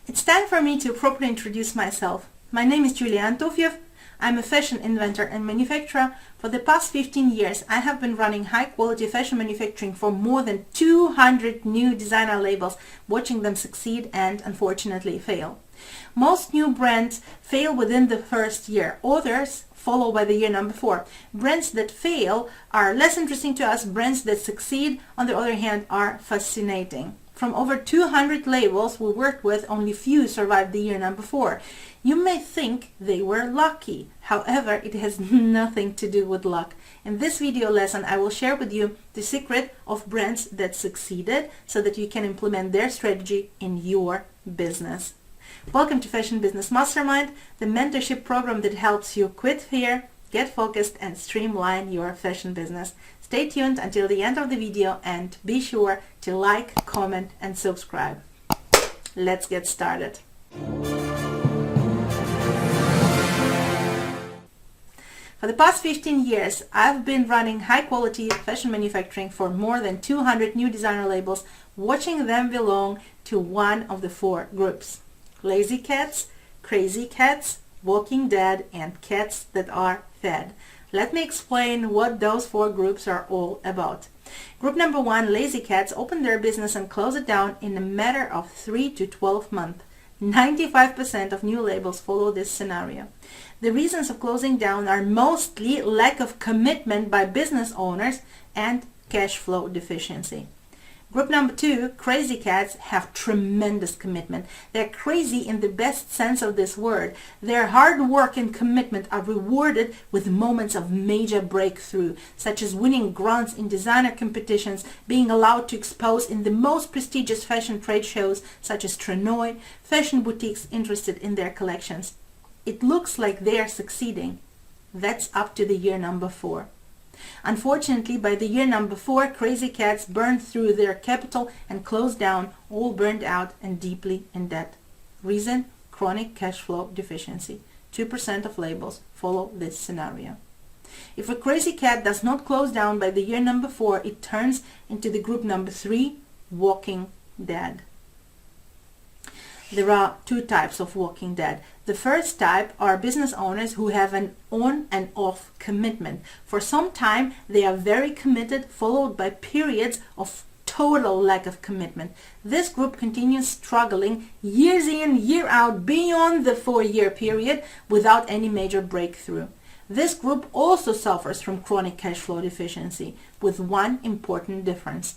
It's time for me to properly introduce myself. My name is Julia Antofiev. I'm a fashion inventor and manufacturer. For the past 15 years, I have been running high-quality fashion manufacturing for more than 200 new designer labels, watching them succeed and, unfortunately, fail. Most new brands fail within the first year. Others follow by the year number 4. Brands that fail are less interesting to us. Brands that succeed, on the other hand, are fascinating. From over 200 labels we worked with, only few survived the year number 4. You may think they were lucky. However, it has nothing to do with luck. In this video lesson, I will share with you the secret of brands that succeeded so that you can implement their strategy in your business. Welcome to Fashion Business Mastermind, the mentorship program that helps you quit fear, get focused, and streamline your fashion business. Stay tuned until the end of the video and be sure to like, comment, and subscribe. Let's get started. For the past 15 years, I've been running high-quality fashion manufacturing for more than 200 new designer labels, watching them belong to one of the 4 groups: lazy cats, crazy cats, walking dead, and cats that are fed. Let me explain what those 4 groups are all about. Group number 1, lazy cats, open their business and close it down in a matter of 3 to 12 months. 95% of new labels follow this scenario. The reasons of closing down are mostly lack of commitment by business owners and cash flow deficiency. Group number 2, crazy cats, have tremendous commitment. They're crazy in the best sense of this word. Their hard work and commitment are rewarded with moments of major breakthrough, such as winning grants in designer competitions, being allowed to expose in the most prestigious fashion trade shows such as Trenoy, fashion boutiques interested in their collections. It looks like they are succeeding. That's up to the year number 4. Unfortunately, by the year number 4, crazy cats burned through their capital and closed down, all burned out and deeply in debt. Reason: chronic cash flow deficiency. 2% of labels follow this scenario. If a crazy cat does not close down by the year number 4, it turns into the group number 3, walking dead. There are 2 types of walking dead. The first type are business owners who have an on and off commitment. For some time they are very committed, followed by periods of total lack of commitment. This group continues struggling years in, year out, beyond the 4-year period without any major breakthrough. This group also suffers from chronic cash flow deficiency, with one important difference.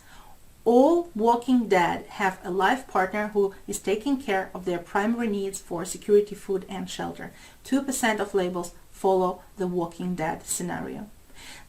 All walking dead have a life partner who is taking care of their primary needs for security, food, and shelter. 2% of labels follow the walking dead scenario.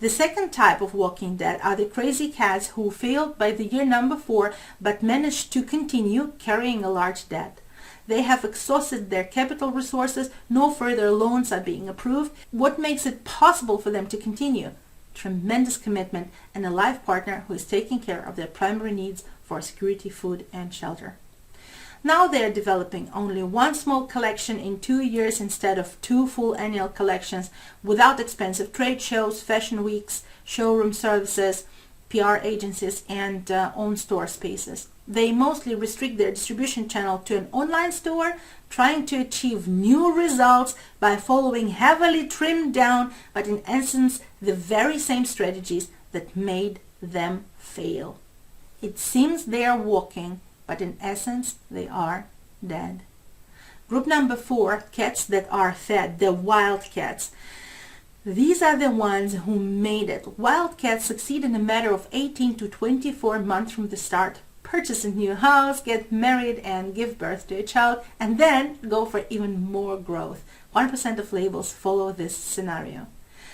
The second type of walking dead are the crazy cats who failed by the year number 4 but managed to continue carrying a large debt. They have exhausted their capital resources, no further loans are being approved. What makes it possible for them to continue? Tremendous commitment and a life partner who is taking care of their primary needs for security, food, and shelter. Now they are developing only 1 small collection in 2 years instead of 2 full annual collections, without expensive trade shows, fashion weeks, showroom services, PR agencies, and own store spaces. They mostly restrict their distribution channel to an online store, trying to achieve new results by following heavily trimmed down, but in essence, the very same strategies that made them fail. It seems they are walking, but in essence, they are dead. Group number 4, cats that are fed, the wild cats. These are the ones who made it. Wild cats succeed in a matter of 18 to 24 months from the start. Purchase a new house, get married, and give birth to a child, and then go for even more growth. 1% of labels follow this scenario.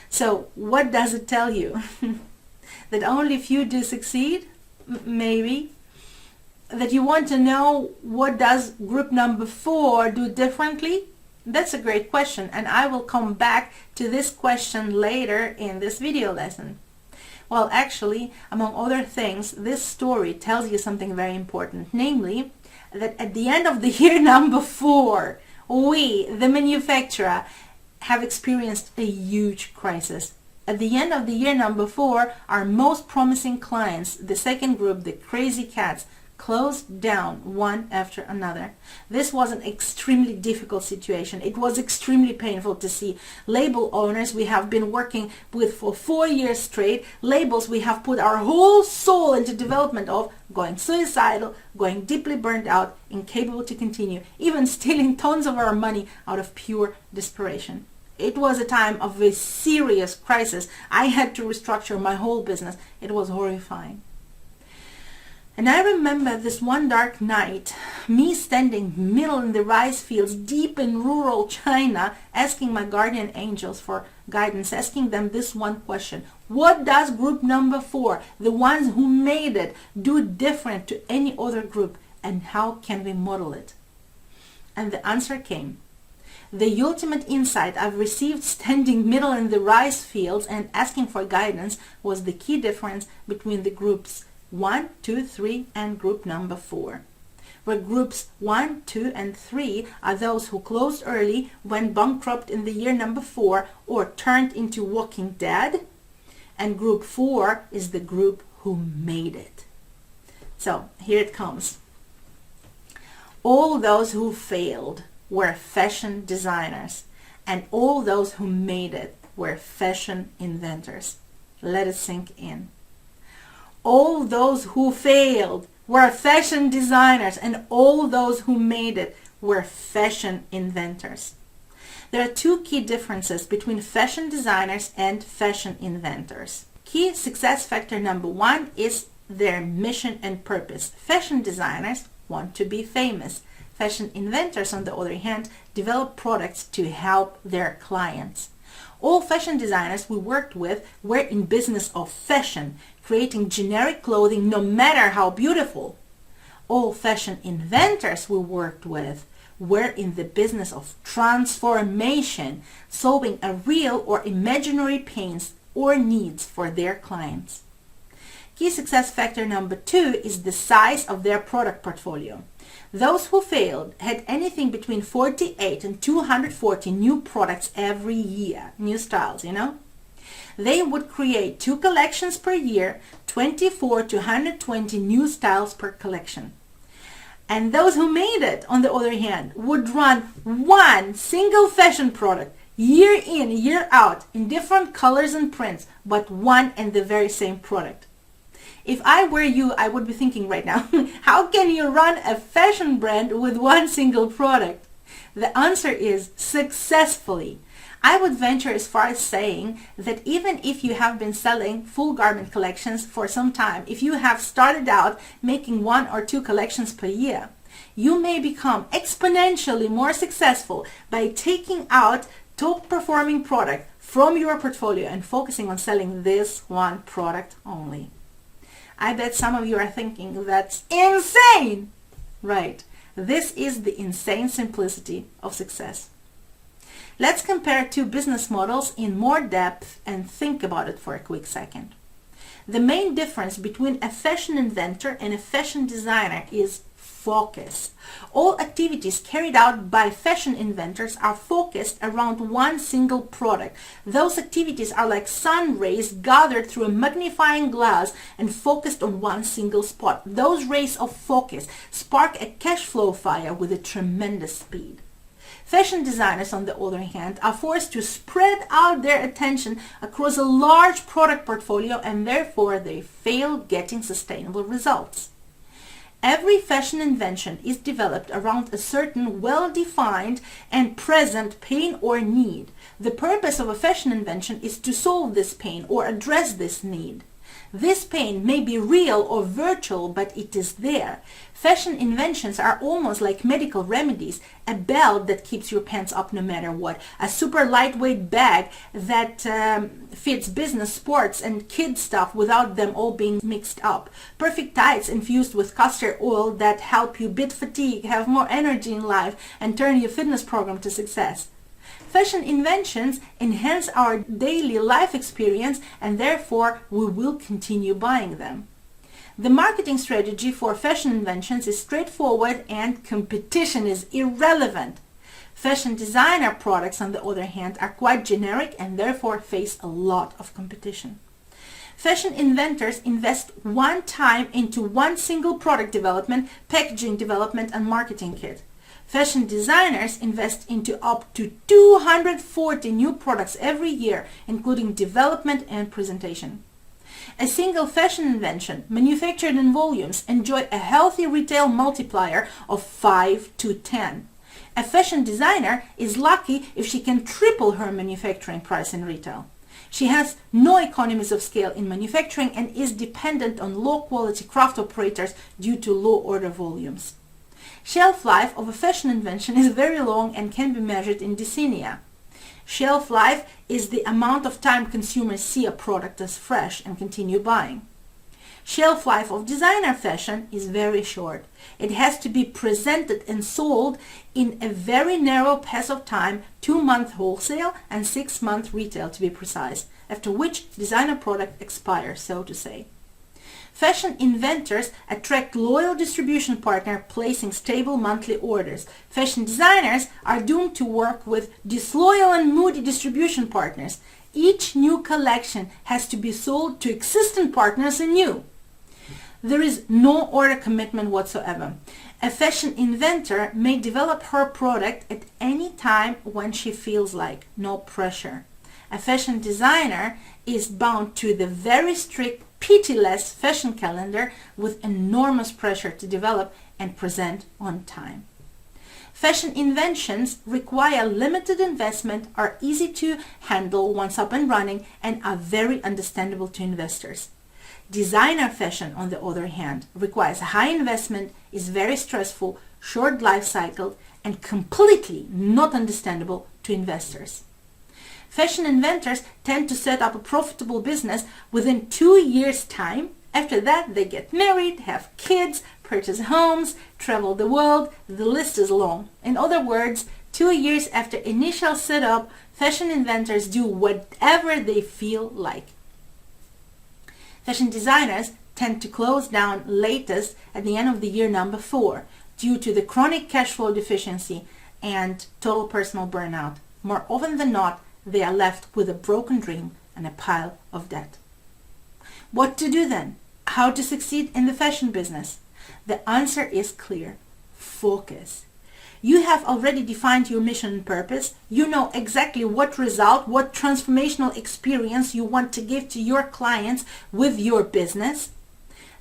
So what does it tell you? That only few do succeed? Maybe. That you want to know what does group number 4 do differently? That's a great question, and I will come back to this question later in this video lesson. Well, actually, among other things, this story tells you something very important, namely that at the end of the year number 4, we, the manufacturer, have experienced a huge crisis. At the end of the year number 4, our most promising clients, the second group, the crazy cats, closed down one after another. This was an extremely difficult situation. It was extremely painful to see label owners we have been working with for 4 years straight, labels we have put our whole soul into development of, going suicidal, going deeply burned out, incapable to continue, even stealing tons of our money out of pure desperation. It was a time of a serious crisis. I had to restructure my whole business. It was horrifying. And I remember this one dark night, me standing middle in the rice fields deep in rural China, asking my guardian angels for guidance, asking them this one question: what does group number 4, the ones who made it, do different to any other group, and how can we model it? And the answer came. The ultimate insight I've received standing middle in the rice fields and asking for guidance was the key difference between the groups 1, 2, 3 and group number 4. Where groups 1, 2 and 3 are those who closed early, went bankrupt in the year number 4 or turned into walking dead, and group 4 is the group who made it. So here it comes. All those who failed were fashion designers, and all those who made it were fashion inventors. Let it sink in. All those who failed were fashion designers, and all those who made it were fashion inventors. There are two key differences between fashion designers and fashion inventors. Key success factor number 1 is their mission and purpose. Fashion designers want to be famous. Fashion inventors, on the other hand, develop products to help their clients. All fashion designers we worked with were in business of fashion, creating generic clothing no matter how beautiful. All fashion inventors we worked with were in the business of transformation, solving a real or imaginary pains or needs for their clients. Key success factor number 2 is the size of their product portfolio. Those who failed had anything between 48 and 240 new products every year, new styles, They would create 2 collections per year, 24 to 120 new styles per collection. And those who made it, on the other hand, would run one single fashion product year in, year out, in different colors and prints, but one and the very same product. If I were you, I would be thinking right now, how can you run a fashion brand with one single product? The answer is successfully. I would venture as far as saying that even if you have been selling full garment collections for some time, if you have started out making 1 or 2 collections per year, you may become exponentially more successful by taking out top performing product from your portfolio and focusing on selling this one product only. I bet some of you are thinking that's insane. Right. This is the insane simplicity of success. Let's compare 2 business models in more depth and think about it for a quick second. The main difference between a fashion inventor and a fashion designer is focus. All activities carried out by fashion inventors are focused around one single product. Those activities are like sun rays gathered through a magnifying glass and focused on one single spot. Those rays of focus spark a cash flow fire with a tremendous speed. Fashion designers, on the other hand, are forced to spread out their attention across a large product portfolio, and therefore they fail getting sustainable results. Every fashion invention is developed around a certain well-defined and present pain or need. The purpose of a fashion invention is to solve this pain or address this need. This pain may be real or virtual, but it is there. Fashion inventions are almost like medical remedies, a belt that keeps your pants up no matter what, a super lightweight bag that fits business, sports, and kid stuff without them all being mixed up, perfect tights infused with castor oil that help you beat fatigue, have more energy in life, and turn your fitness program to success. Fashion inventions enhance our daily life experience, and therefore we will continue buying them. The marketing strategy for fashion inventions is straightforward and competition is irrelevant. Fashion designer products, on the other hand, are quite generic and therefore face a lot of competition. Fashion inventors invest one time into one single product development, packaging development, and marketing kit. Fashion designers invest into up to 240 new products every year, including development and presentation. A single fashion invention manufactured in volumes enjoy a healthy retail multiplier of 5 to 10. A fashion designer is lucky if she can triple her manufacturing price in retail. She has no economies of scale in manufacturing and is dependent on low-quality craft operators due to low order volumes. Shelf life of a fashion invention is very long and can be measured in decennia. Shelf life is the amount of time consumers see a product as fresh and continue buying. Shelf life of designer fashion is very short. It has to be presented and sold in a very narrow path of time, 2-month wholesale and 6-month retail to be precise, after which designer product expires, so to say. Fashion inventors attract loyal distribution partners placing stable monthly orders. Fashion designers are doomed to work with disloyal and moody distribution partners. Each new collection has to be sold to existing partners anew. There is no order commitment whatsoever. A fashion inventor may develop her product at any time when she feels like, no pressure. A fashion designer is bound to the very strict, pitiless fashion calendar with enormous pressure to develop and present on time. Fashion inventions require limited investment, are easy to handle once up and running, and are very understandable to investors. Designer fashion, on the other hand, requires high investment, is very stressful, short life cycle, and completely not understandable to investors. Fashion inventors tend to set up a profitable business within 2 years' time. After that, they get married, have kids, purchase homes, travel the world. The list is long. In other words, 2 years after initial setup, fashion inventors do whatever they feel like. Fashion designers tend to close down latest at the end of the year number 4 due to the chronic cash flow deficiency and total personal burnout. More often than not, they are left with a broken dream and a pile of debt. What to do then? How to succeed in the fashion business? The answer is clear. Focus. You have already defined your mission and purpose. You know exactly what result, what transformational experience you want to give to your clients with your business.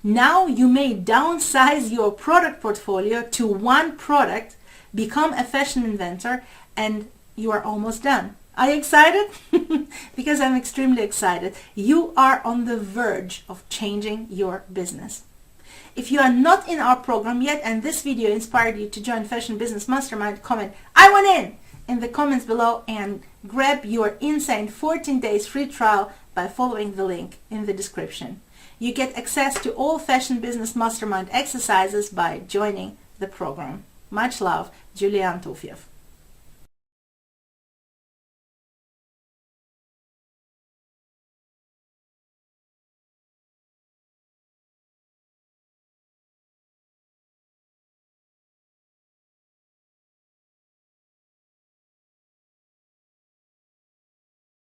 Now you may downsize your product portfolio to one product, become a fashion inventor, and you are almost done. Are you excited? Because I'm extremely excited. You are on the verge of changing your business. If you are not in our program yet and this video inspired you to join Fashion Business Mastermind, comment "I want in the comments below and grab your insane 14 days free trial by following the link in the description. You get access to all Fashion Business Mastermind exercises by joining the program. Much love, Julia Antofiev.